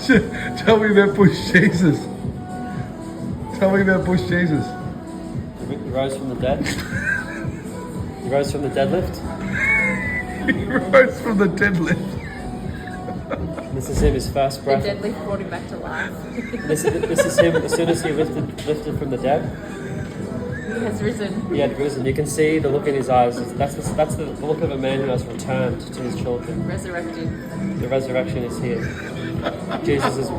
Tell me about Bush Jesus. Tell me about Bush Jesus. He rose from the dead. He rose from the deadlift. He rose from the deadlift. This is him, his first The breath. deadlift brought him back to life. This is him as soon as he lifted from the dead. He has risen. He had risen. You can see the look in his eyes. That's the look of a man who has returned to his children. Resurrected. The resurrection is here. Jesus is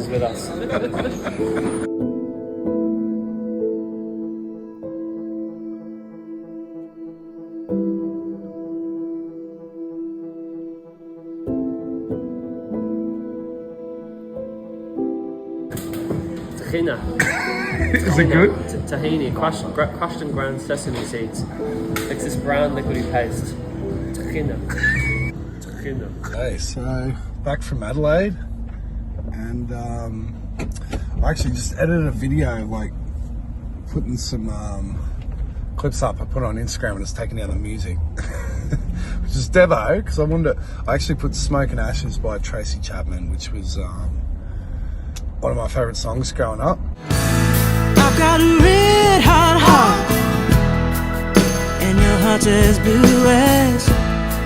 with us. Tahina. Is it good? Tahini, crushed and ground sesame seeds. It's this brown liquidy paste. Tahina. Tahina. Okay, so back from Adelaide, and I actually just edited a video, like putting some clips up. I put it on Instagram and it's taking down the music, which is devo, because I actually put Smoke and Ashes by Tracy Chapman, which was one of my favourite songs growing up. I've got a red hot heart, and your heart's as blue as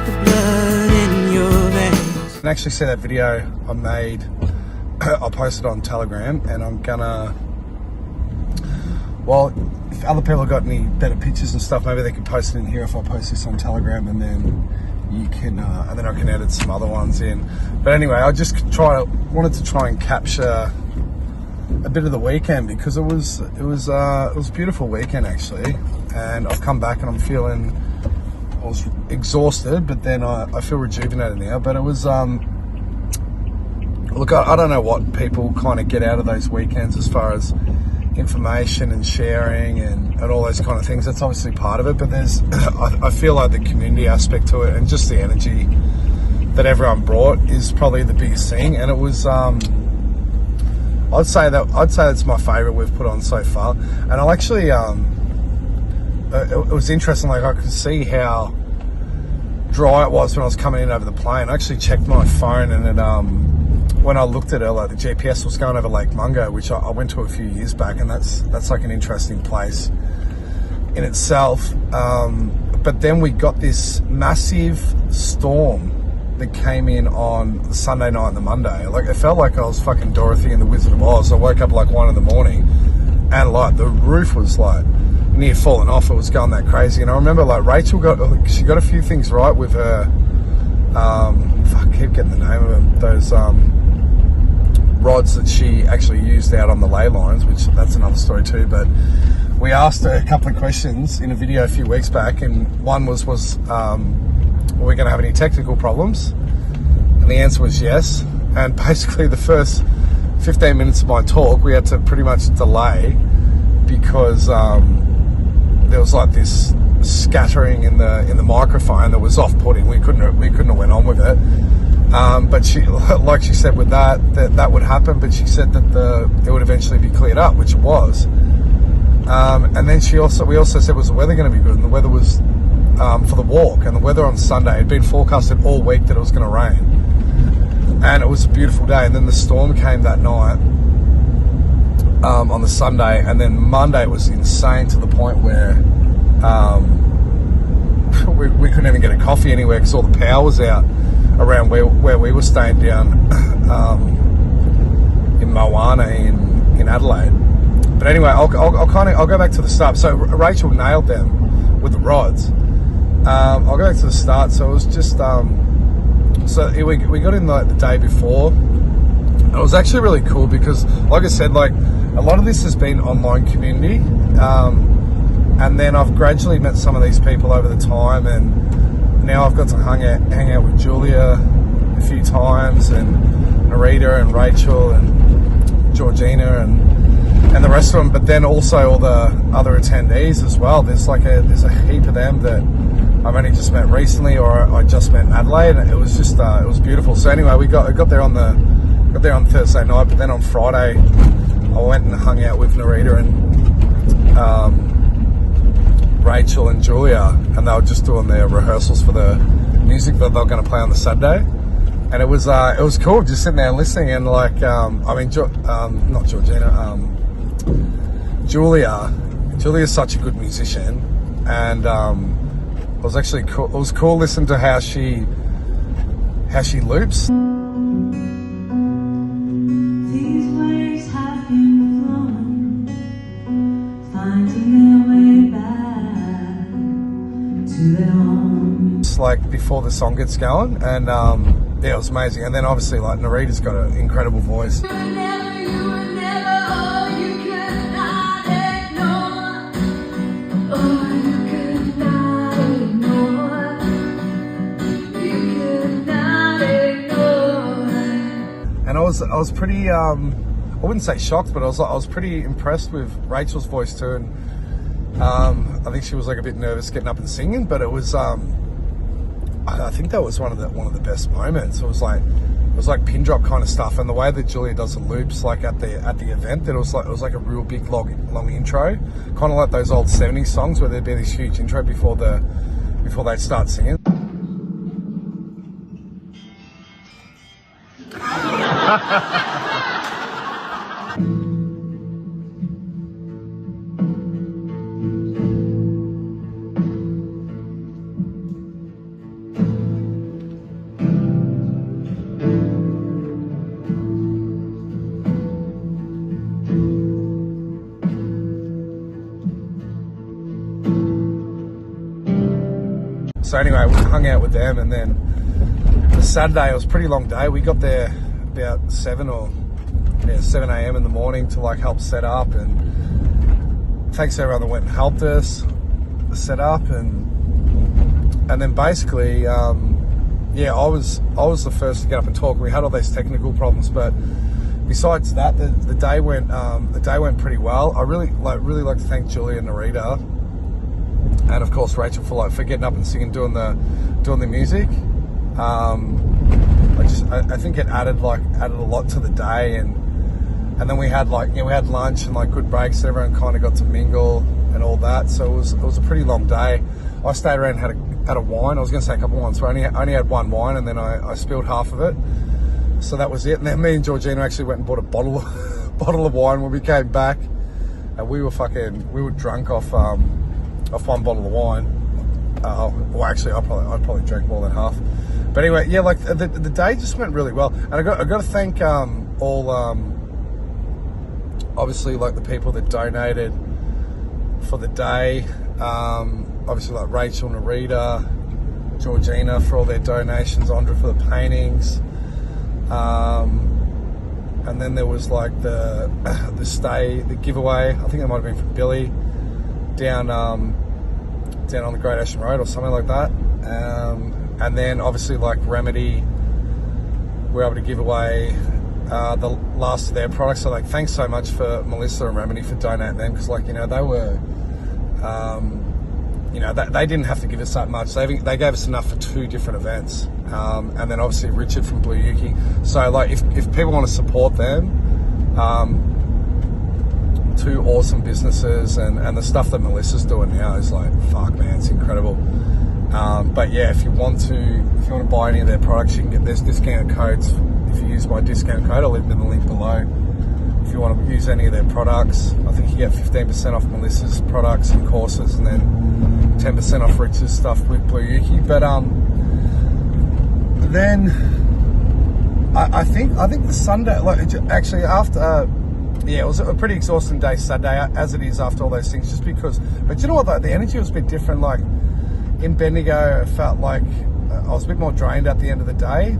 the blood in your veins. You can actually see that video I made. I'll post it on Telegram, and I'm gonna, well, if other people have got any better pictures and stuff, maybe they can post it in here if I post this on Telegram, and then you can, and then I can edit some other ones in. But anyway, I just wanted to try and capture a bit of the weekend, because it was a beautiful weekend actually, and I've come back and I was exhausted, but then I feel rejuvenated now. But it was look, I don't know what people kind of get out of those weekends as far as information and sharing and all those kind of things. That's obviously part of it, but there's I feel like the community aspect to it and just the energy that everyone brought is probably the biggest thing. And it was I'd say that's my favourite we've put on so far. And I'll actually it was interesting, like I could see how dry it was when I was coming in over the plane. I actually checked my phone, and it when I looked at it, like the GPS was going over Lake Mungo, which I went to a few years back, and that's like an interesting place in itself. But then we got this massive storm that came in on the Sunday night and the Monday. Like, it felt like I was fucking Dorothy and the Wizard of Oz. I woke up like 1 a.m, and like the roof was like near falling off. It was going that crazy. And I remember like Rachel got a few things right with her, I keep getting the name of them, those rods that she actually used out on the ley lines, which that's another story too. But we asked her a couple of questions in a video a few weeks back, and one was were we going to have any technical problems? And the answer was yes. And basically the first 15 minutes of my talk, we had to pretty much delay because there was like this scattering in the microphone that was off-putting. We couldn't have went on with it. But she, like she said, with that would happen. But she said that it would eventually be cleared up, which it was. And then we also said, was the weather going to be good? And the weather was for the walk. And the weather on Sunday had been forecasted all week that it was going to rain. And it was a beautiful day. And then the storm came that night on the Sunday. And then Monday it was insane to the point where we couldn't even get a coffee anywhere because all the power was out around where we were staying down in Moana in Adelaide. But anyway, I'll go back to the start. So Rachel nailed them with the rods. I'll go back to the start. So it was just so we got in like the day before. It was actually really cool because, like I said, like a lot of this has been online community, and then I've gradually met some of these people over the time, and now I've got to hang out with Julia a few times, and Narita and Rachel and Georgina and the rest of them. But then also all the other attendees as well. There's a heap of them that I've only just met recently, or I just met in Adelaide, and it was just it was beautiful. So anyway, I got there on Thursday night, but then on Friday I went and hung out with Narita and Rachel and Julia, and they were just doing their rehearsals for the music that they were going to play on the Saturday. And it was cool just sitting there and listening. And like, I mean, not Georgina, Julia's such a good musician, and it was actually cool. It was cool listening to how she loops. These waves have been flowing, finding their way back to their home. It's like before the song gets going, and yeah, it was amazing. And then obviously like Narita's got an incredible voice. And I was pretty I wouldn't say shocked, but I was pretty impressed with Rachel's voice too. And I think she was like a bit nervous getting up and singing, but it was I think that was one of the best moments. It was like pin drop kind of stuff, and the way that Julia does the loops like at the event, that it was like a real big long intro, kind of like those old 70s songs where there'd be this huge intro before they'd start singing. So anyway, we hung out with them, and then the Saturday, it was a pretty long day. We got there about 7 a.m. in the morning to like help set up, and thanks to everyone that went and helped us set up, and then basically, yeah, I was the first to get up and talk. We had all these technical problems, but besides that, the day went pretty well. I really like to thank Julia and Narita, and of course Rachel for getting up and singing, doing the music. I think it added a lot to the day, and then we had lunch and like good breaks, so everyone kind of got to mingle and all that. So it was a pretty long day. I stayed around and had a wine. I was going to say a couple of wines, so I only had one wine, and then I spilled half of it. So that was it. And then me and Georgina actually went and bought a bottle of wine when we came back, and we were drunk off one bottle of wine. Well, actually, I probably drank more than half. But anyway, yeah, like the day just went really well, and I got to thank all obviously like the people that donated for the day. Obviously like Rachel, Narita, Georgina for all their donations, Andra for the paintings, and then there was like the giveaway. I think it might have been from Billy down on the Great Ocean Road or something like that. And then obviously like Remedy, we're able to give away the last of their products. So like thanks so much for Melissa and Remedy for donating them, because like, you know, they were they didn't have to give us that much. They gave us enough for 2 different events, and then obviously Richard from Blue Yuki. So like if people want to support them, 2 awesome businesses, and the stuff that Melissa's doing now is like, fuck man, it's incredible. But yeah, if you want to buy any of their products, you can get this discount codes. If you use my discount code, I'll leave it in the link below. If you want to use any of their products, I think you get 15% off Melissa's products and courses, and then 10% off Rich's stuff with Blue Yuki. But then I think the Sunday, like actually after, yeah, it was a pretty exhausting day Saturday, as it is after all those things. Just because, but you know what? The energy was a bit different. Like in Bendigo, it felt like I was a bit more drained at the end of the day.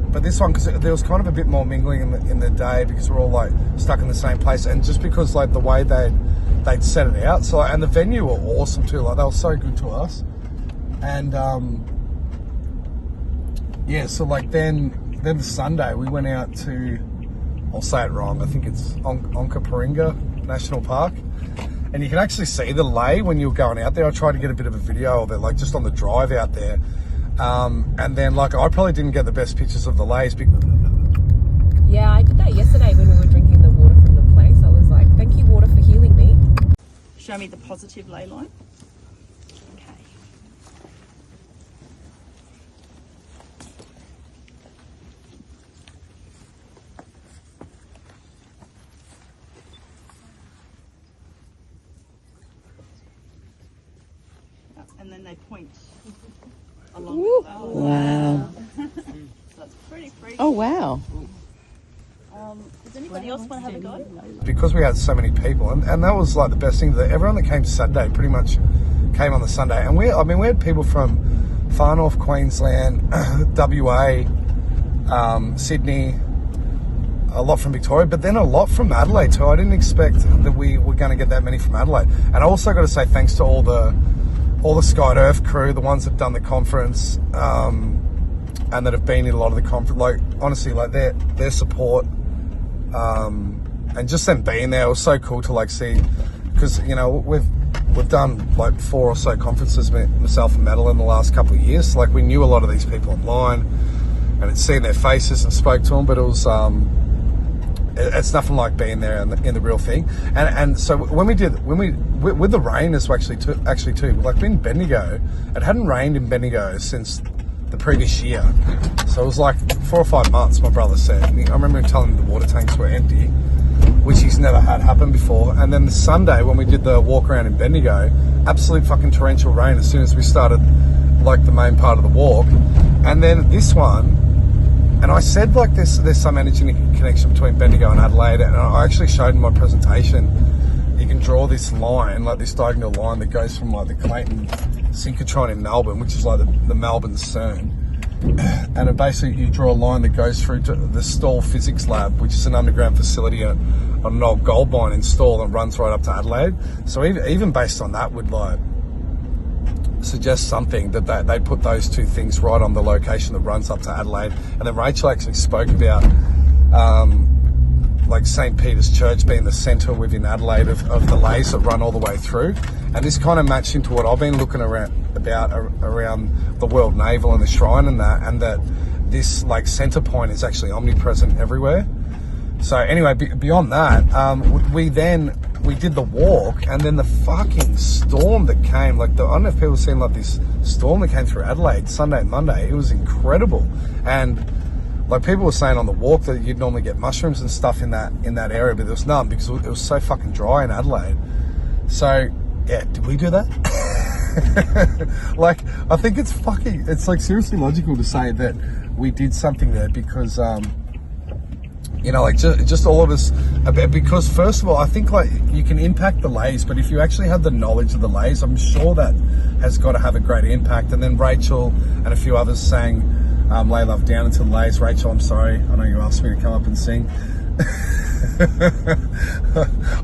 But this one, because there was kind of a bit more mingling in the day, because we're all like stuck in the same place, and just because like the way they'd set it out. So and the venue were awesome too. Like they were so good to us. And yeah, so like then the Sunday we went out to, I'll say it wrong, I think it's Onkaparinga National Park. And you can actually see the lay when you're going out there. I tried to get a bit of a video of it, like just on the drive out there. And then like I probably didn't get the best pictures of the lays. Yeah, I did that yesterday when we were drinking the water from the place. I was like, thank you, water, for healing me. Show me the positive ley line. Okay. and then they point along with that. Wow. So that's pretty freaky. Oh, wow. Does anybody else want to have a go? Because we had so many people, and that was like the best thing, that everyone that came to Saturday pretty much came on the Sunday. And we had people from far north Queensland, WA, Sydney, a lot from Victoria, but then a lot from Adelaide too. I didn't expect that we were going to get that many from Adelaide. And I also got to say thanks to all the Sky and Earth crew, the ones that have done the conference, and that have been in a lot of the conference. Like honestly, like their support, and just them being there, it was so cool to like see, because you know we've done like 4 or so conferences, myself and Madeline, in the last couple of years. Like we knew a lot of these people online and had seen their faces and spoke to them, but it was it's nothing like being there in the real thing. And so with the rain is actually too, like in Bendigo, it hadn't rained in Bendigo since the previous year. So it was like 4 or 5 months, my brother said. I remember him telling me the water tanks were empty, which he's never had happen before. And then the Sunday when we did the walk around in Bendigo, absolute fucking torrential rain as soon as we started like the main part of the walk. And then this one, and I said like there's some energy connection between Bendigo and Adelaide, and I actually showed in my presentation, you can draw this line, like this diagonal line that goes from like the Clayton synchrotron in Melbourne, which is like the Melbourne CERN, and it basically you draw a line that goes through to the Stall Physics Lab, which is an underground facility on an old gold mine in Stall and runs right up to Adelaide. So even based on that would like suggest something that they put those two things right on the location that runs up to Adelaide. And then Rachel actually spoke about like St. Peter's Church being the centre within Adelaide of the lays that run all the way through. And this kind of matched into what I've been looking around the World Naval and the Shrine and that this like centre point is actually omnipresent everywhere. So anyway, beyond that, we did the walk, and then the fucking storm that came, like I don't know if people have seen like this storm that came through Adelaide Sunday and Monday. It was incredible. And like people were saying on the walk that you'd normally get mushrooms and stuff in that area, but there was none because it was so fucking dry in Adelaide. So yeah, did we do that? Like I think it's like seriously logical to say that we did something there because you know, like just all of us, because first of all, I think like you can impact the lays, but if you actually have the knowledge of the lays, I'm sure that has got to have a great impact. And then Rachel and a few others sang Lay Love Down into the lays. Rachel, I'm sorry, I know you asked me to come up and sing.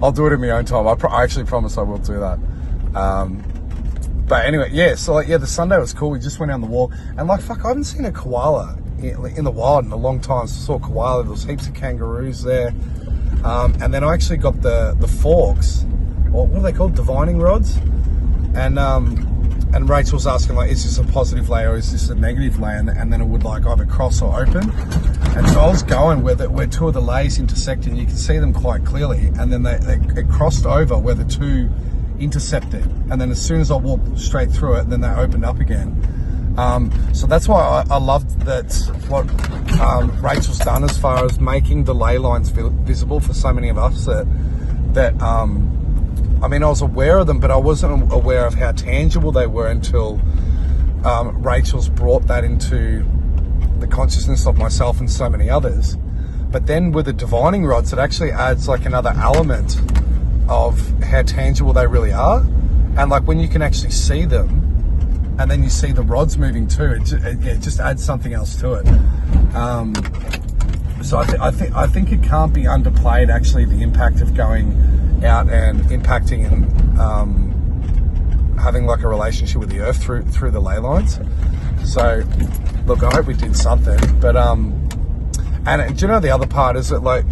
I'll do it in my own time. I actually promise I will do that. But anyway, yeah, so like, yeah, the Sunday was cool. We just went down the walk, and like, fuck, I haven't seen a koala in the wild in a long time. So I saw a koala, there was heaps of kangaroos there. And then I actually got the forks, or what are they called? Divining rods. And Rachel was asking like, is this a positive lay or is this a negative lay? And then it would like either cross or open. And so I was going where two of the lays intersect, and you can see them quite clearly. And then it crossed over where the two intercepted. And then as soon as I walked straight through it, then they opened up again. So that's why I loved that what Rachel's done as far as making the ley lines visible for so many of us that I mean, I was aware of them, but I wasn't aware of how tangible they were until Rachel's brought that into the consciousness of myself and so many others. But then with the divining rods, it actually adds like another element of how tangible they really are. And like when you can actually see them, and then you see the rods moving too, it just adds something else to it. So I think it can't be underplayed, actually, the impact of going out and impacting and having like a relationship with the earth through the ley lines. So look, I hope we did something. But and do you know the other part is that like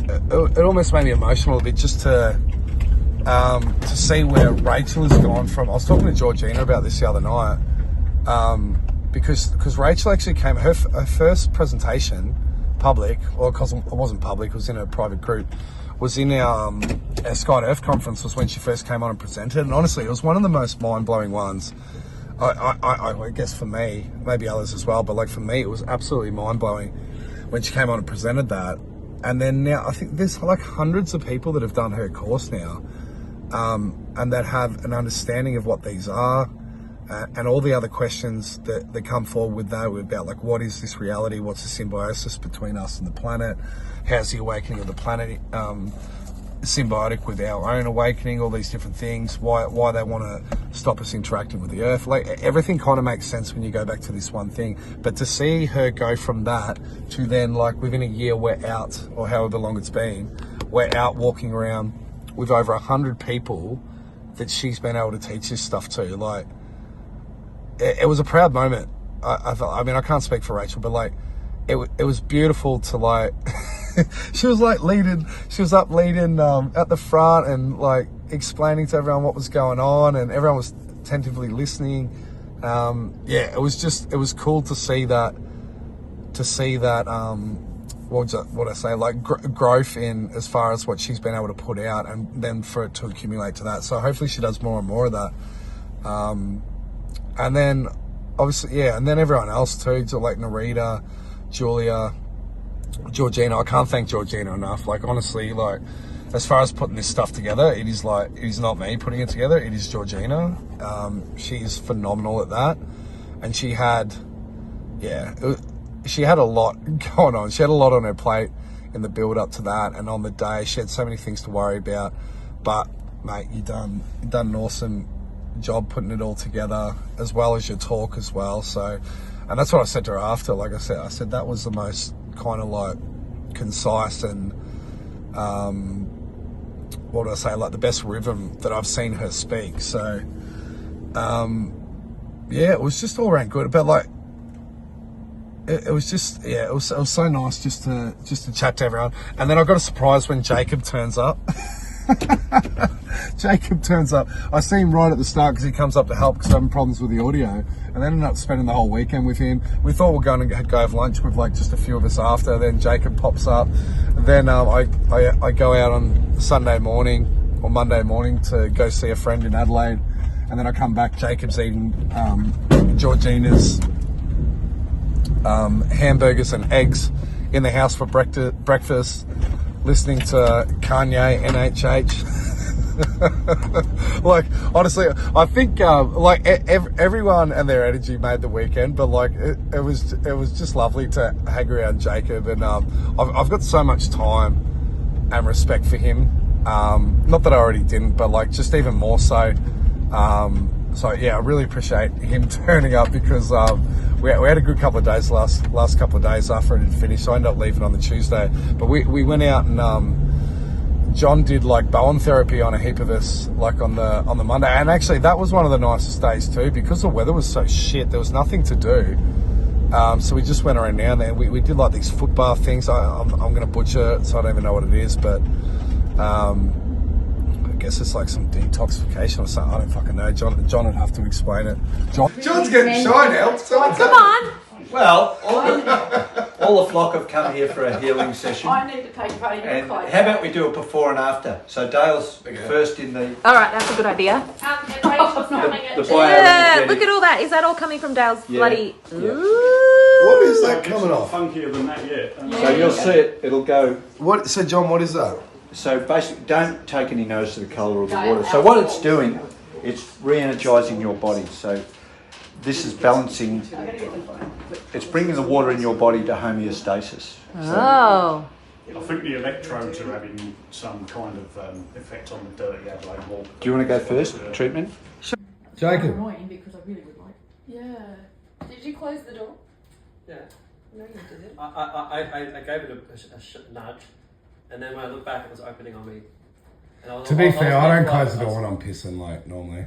it almost made me emotional a bit just to see where Rachel has gone from. I was talking to Georgina about this the other night, because Rachel actually came, her first presentation, public, or because it wasn't public, it was in a private group, was in our Sky and Earth conference, was when she first came on and presented. And honestly, it was one of the most mind-blowing ones. I guess for me, maybe others as well, but like for me, it was absolutely mind-blowing when she came on and presented that. And then now I think there's like hundreds of people that have done her course now, and that have an understanding of what these are, and all the other questions that come forward with that were about like, what is this reality? What's the symbiosis between us and the planet? How's the awakening of the planet symbiotic with our own awakening? All these different things. Why they want to stop us interacting with the earth? Like, everything kind of makes sense when you go back to this one thing. But to see her go from that to then, like, within a year we're out, or however long it's been, we're out walking around with over 100 people that she's been able to teach this stuff to. Like, it was a proud moment. I mean, I can't speak for Rachel, but like, it was beautiful to like, she was up leading at the front and like explaining to everyone what was going on, and everyone was attentively listening. Yeah, it was cool to see that, what I say, like growth in as far as what she's been able to put out, and then for it to accumulate to that. So hopefully she does more and more of that. And then obviously, yeah, and then everyone else too, to like Narita, Julia, Georgina. I can't thank Georgina enough. Like, honestly, like, as far as putting this stuff together, it is not me putting it together, it is Georgina. She's phenomenal at that. And she had a lot going on. She had a lot on her plate in the build up to that, and on the day she had so many things to worry about. But mate, you done an awesome job putting it all together, as well as your talk as well. So, and that's what I said to her after. Like I said that was the most kind of like concise and what do I say, like the best rhythm that I've seen her speak. So yeah, it was just all around good. But like, it was just, yeah, it was so nice just to chat to everyone. And then I got a surprise when Jacob turns up. Jacob turns up. I see him right at the start because he comes up to help because I'm having problems with the audio, and then ended up spending the whole weekend with him. We thought we were going to go have lunch with like just a few of us after. Then Jacob pops up. And then I go out on Sunday morning or Monday morning to go see a friend in Adelaide, and then I come back. Jacob's eating Georgina's hamburgers and eggs in the house for breakfast, listening to Kanye, NHH. Like, honestly, I think like everyone and their energy made the weekend, but like it was just lovely to hang around Jacob, and I've got so much time and respect for him. Not that I already didn't, but like just even more so. So yeah, I really appreciate him turning up, because we had a good couple of days last couple of days after it had finished. So I ended up leaving on the Tuesday, but we went out and John did like Bowen therapy on a heap of us, like on the Monday, and actually that was one of the nicest days too, because the weather was so shit. There was nothing to do, so we just went around down there. We did like these foot bath things. I'm going to butcher it, so I don't even know what it is, but I guess it's like some detoxification or something. I don't fucking know. John would have to explain it. John's getting shy now. Come on. Well, all the flock have come here for a healing session. I need to take part in your And class. how about we do a before and after? So Dale's first in the All right, that's a good idea. And Rachel's coming at the two. bio. Yeah, look at all that. Is that all coming from Dale's bloody? Yeah. Ooh. What is that coming off? Funkier than that yet. So you'll see it. It'll go. What? So John, what is that? So basically, don't take any notice of the colour of the water. So what it's doing, it's re-energising your body. So this is balancing. It's bringing the water in your body to homeostasis. Oh. I think the electrodes are having some kind of effect on the dirty Adelaide wall. Do you want to go first? Treatment? Jacob. Annoying because I really would like. Yeah. Did you close the door? Yeah. No, you didn't. I gave it a nudge, and then when I looked back, it was opening on me. And To be fair, I don't close the door when I'm pissing, like, normally.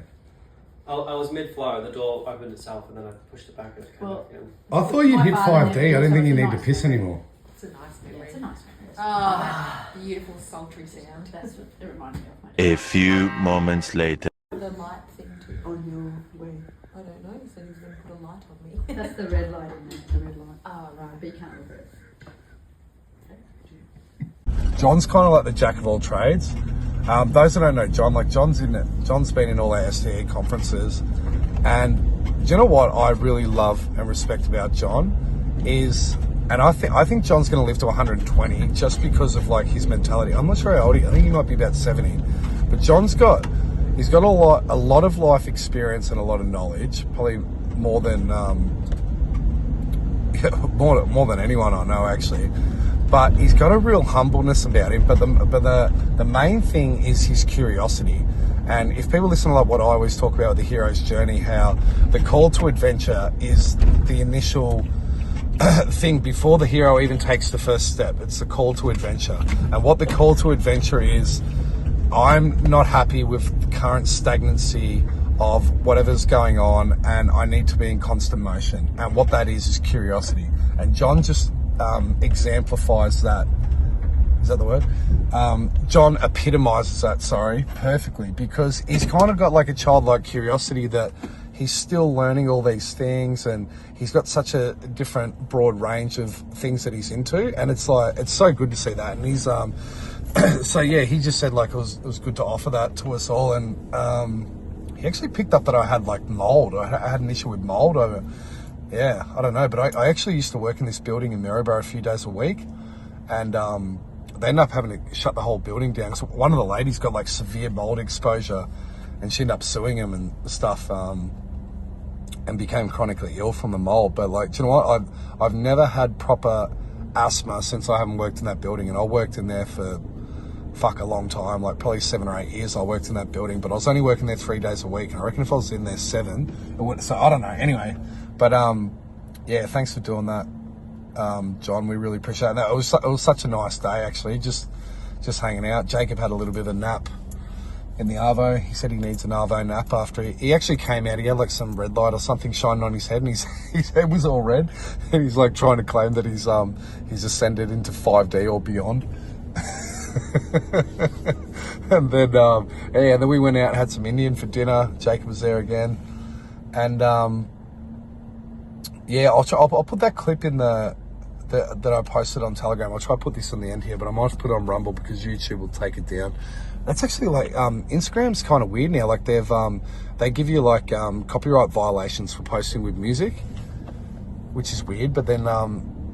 I was mid-flow, the door opened itself, and then I pushed it back and it came Well, back again. I thought you'd hit 5D. I didn't think you need to piss anymore. It's a nice memory. It's a nice memory. Oh, that beautiful sultry sound. That's what it reminded me of. A few moments later. The light thing too. On your way. I don't know. He said he was going to put a light on me. That's the red light in there, the red light. Oh, right. But you can't look at it. John's kind of like the jack of all trades. Those that don't know John, like John's been in all our STE conferences, and do you know what I really love and respect about John is, and I think John's going to live to 120 just because of like his mentality. I'm not sure how old he is. I think he might be about 70, but John's got he's got a lot of life experience and a lot of knowledge, probably more than more than anyone I know actually. But he's got a real humbleness about him. But the main thing is his curiosity. And if people listen to like what I always talk about with the hero's journey, how the call to adventure is the initial thing before the hero even takes the first step. It's the call to adventure. And what the call to adventure is, I'm not happy with the current stagnancy of whatever's going on, and I need to be in constant motion. And what that is curiosity. And John just exemplifies that. Is that the word? John epitomizes that, perfectly, because he's kind of got like a childlike curiosity that he's still learning all these things, and he's got such a different broad range of things that he's into, and it's like, it's so good to see that. And he's so yeah, he just said like it was good to offer that to us all. And he actually picked up that I had like mold. I had an issue with mold over, yeah, I don't know, but I actually used to work in this building in Maryborough a few days a week, and they ended up having to shut the whole building down. So one of the ladies got like severe mold exposure, and she ended up suing him and stuff, and became chronically ill from the mold. But like, do you know what? I've never had proper asthma since I haven't worked in that building, and I worked in there for a long time, like probably 7 or 8 years I worked in that building, but I was only working there 3 days a week, and I reckon if I was in there 7, it would, so I don't know. Anyway, but yeah, thanks for doing that, John. We really appreciate that. It was such a nice day actually, just hanging out. Jacob had a little bit of a nap in the arvo. He said he needs an arvo nap after he actually came out. He had like some red light or something shining on his head, and his head was all red, and he's like trying to claim that he's ascended into 5D or beyond. And then yeah, then we went out and had some Indian for dinner. Jacob was there again, and yeah, I'll put that clip in that I posted on Telegram. I'll try to put this on the end here, but I might have put it on Rumble because YouTube will take it down. That's actually like Instagram's kind of weird now. Like they give you like copyright violations for posting with music, which is weird. But then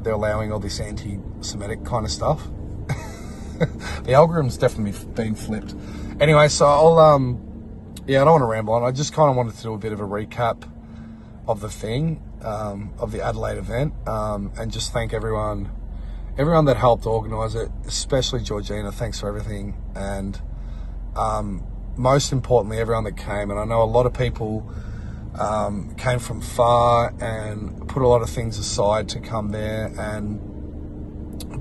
they're allowing all this anti-Semitic kind of stuff. The algorithm's definitely been flipped. Anyway, so yeah, I don't want to ramble on. I just kind of wanted to do a bit of a recap of the thing, of the Adelaide event, and just thank everyone that helped organise it, especially Georgina. Thanks for everything. And most importantly, everyone that came. And I know a lot of people came from far and put a lot of things aside to come there, and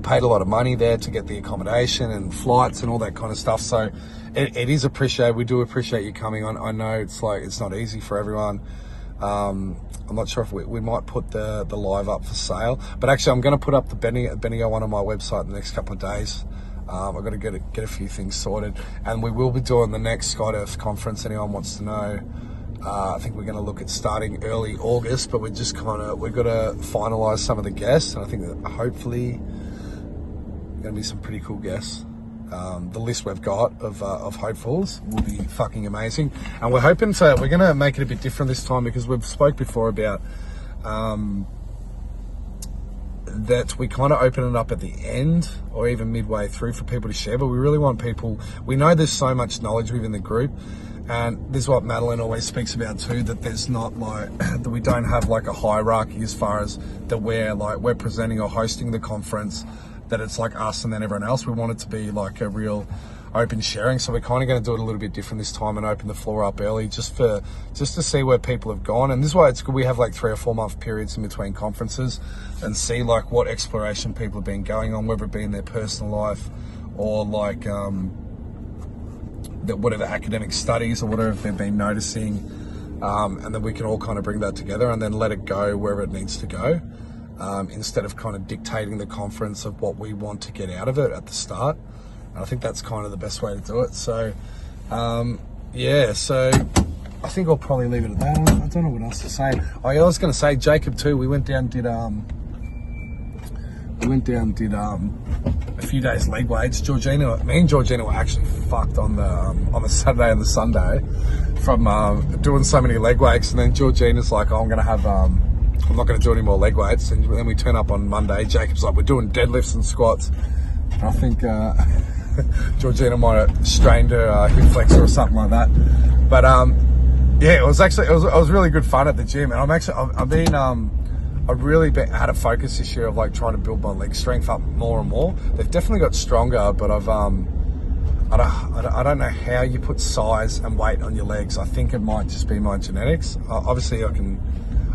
paid a lot of money there to get the accommodation and flights and all that kind of stuff. So it is appreciated. We do appreciate you coming on. I know it's not easy for everyone. I'm not sure if we might put the live up for sale, but actually I'm going to put up the Bendigo one on my website in the next couple of days. I've got to get a few things sorted, and we will be doing the next Sky Earth conference. Anyone wants to know, I think we're going to look at starting early August, but we've got to finalise some of the guests, and I think that hopefully going to be some pretty cool guests. The list we've got of hopefuls will be fucking amazing, and we're going to make it a bit different this time, because we've spoke before about that we kind of open it up at the end or even midway through for people to share. But we really want people, we know there's so much knowledge within the group, and this is what Madeline always speaks about too, that there's not like that we don't have like a hierarchy as far as that we're presenting or hosting the conference, that it's like us and then everyone else. We want it to be like a real open sharing. So we're kind of going to do it a little bit different this time and open the floor up early just to see where people have gone. And this is why it's good we have like 3 or 4 month periods in between conferences, and see like what exploration people have been going on, whether it be in their personal life or like whatever academic studies or whatever they've been noticing, and then we can all kind of bring that together and then let it go wherever it needs to go. Instead of kind of dictating the conference of what we want to get out of it at the start. And I think that's kind of the best way to do it. So, yeah, so I think I'll probably leave it at that. I don't know what else to say. I was going to say, Jacob too, we went down and did a few days leg weights. Me and Georgina were actually fucked on the Saturday and the Sunday from doing so many leg weights. And then Georgina's like, oh, I'm not going to do any more leg weights. And then we turn up on Monday. Jacob's like, we're doing deadlifts and squats. And I think Georgina might have strained her hip flexor or something like that. But yeah, it was really good fun at the gym, and I've really been out of focus this year of like trying to build my leg strength up more and more. They've definitely got stronger, but I don't know how you put size and weight on your legs. I think it might just be my genetics. Obviously, I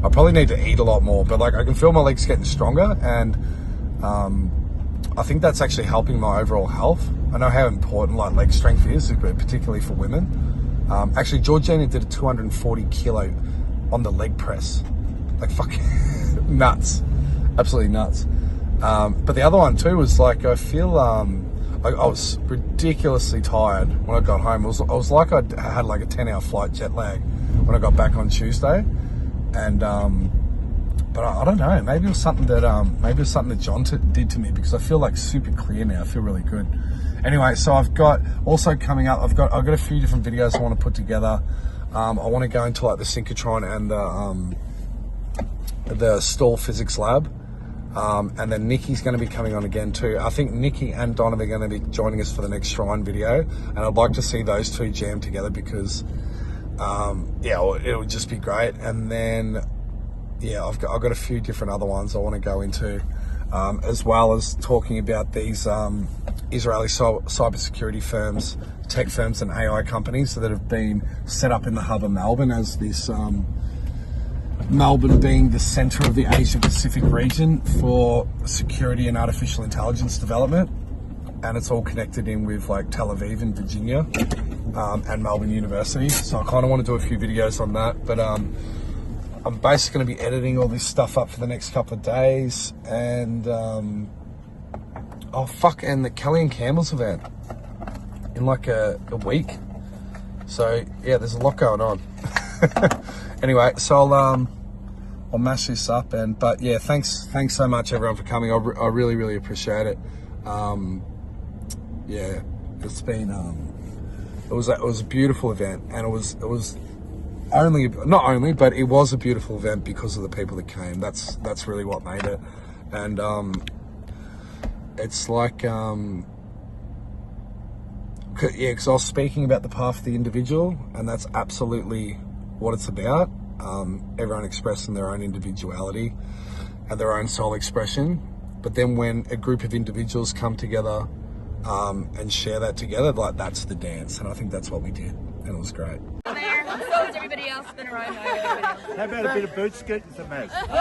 probably need to eat a lot more, but like I can feel my legs getting stronger, and I think that's actually helping my overall health. I know how important like leg strength is, particularly for women. Actually, Georgina did a 240 kilo on the leg press, like fucking nuts, absolutely nuts. But the other one too was like I feel like I was ridiculously tired when I got home. I was like I had like a 10-hour flight jet lag when I got back on Tuesday, and but I don't know. Maybe it was something that John did to me, because I feel like super clear now. I feel really good. Anyway, so I've got also coming up. I've got a few different videos I want to put together. I want to go into like the synchrotron and the stall physics lab. And then Nikki's going to be coming on again too. I think Nikki and Donovan are going to be joining us for the next Shrine video, and I'd like to see those two jam together because, yeah, it would just be great. And then, yeah, I've got a few different other ones I want to go into, as well as talking about these Israeli cybersecurity firms, tech firms, and AI companies that have been set up in the hub of Melbourne as this. Melbourne being the centre of the Asia Pacific region for security and artificial intelligence development, and it's all connected in with like Tel Aviv in Virginia and Melbourne University. So I kind of want to do a few videos on that, but I'm basically going to be editing all this stuff up for the next couple of days, and and the Kelly and Campbell's event in like a week. So yeah, there's a lot going on. Anyway, so I'll mash this up, but yeah, thanks so much everyone for coming. I really appreciate it. Yeah, it's been it was a beautiful event, and it was not only, but it was a beautiful event because of the people that came. That's really what made it, and it's like yeah, because I was speaking about the path of the individual, and that's absolutely what it's about. Everyone expressing their own individuality and their own soul expression, but then when a group of individuals come together and share that together, like that's the dance, and I think that's what we did, and it was great. So has everybody else been around now? How about a bit of boot scoot and some mess? All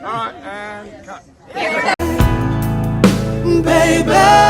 right, and cut. Baby.